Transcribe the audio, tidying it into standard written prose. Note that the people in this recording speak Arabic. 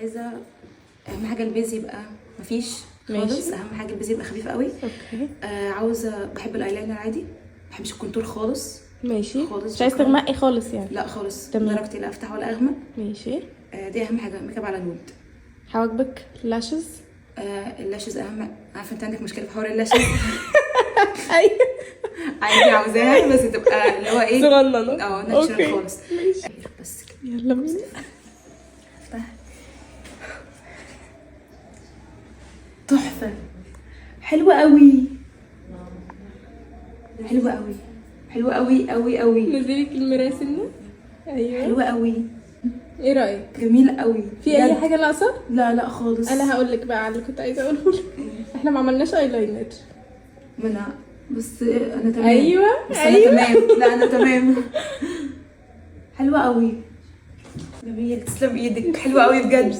عايزه اهم حاجه البيز يبقى مفيش خالص. اهم حاجه البيز يبقى خفيف قوي. اوكي عاوزه بحب الايلاينر عادي، ما بحبش الكونتور خالص ماشي. خالص. مش عايز تغمقي خالص يعني؟ لا خالص. تمام. درجتي لا افتح ولا اغمق. ماشي. دي اهم حاجه. ميك اب على نود. حواجبك لاشز؟ اللاشز اهم. عارفه انت عندك مشكله في حوار اللاشز. ايوه عادي عاوزاها بس تبقى اللي هو ايه صغننه. ناتشرال خالص. ماشي بس كده. يلا بينا. تحفه. حلوه قوي. حلوه قوي. حلوه قوي قوي قوي. نزلك المراسم ده. ايوه حلوه قوي. ايه رايك؟ جميله قوي. في اي حاجه ناقصه؟ لا خالص. انا هقول لك بقى على اللي كنت عايزه اقوله لك. احنا ما عملناش ايلاينر. ما انا بس انا تمام. ايوه بس ايوه انا تمام. لا انا تمام. حلوه قوي. جميل. تسلم ايدك. حلوه قوي بجد.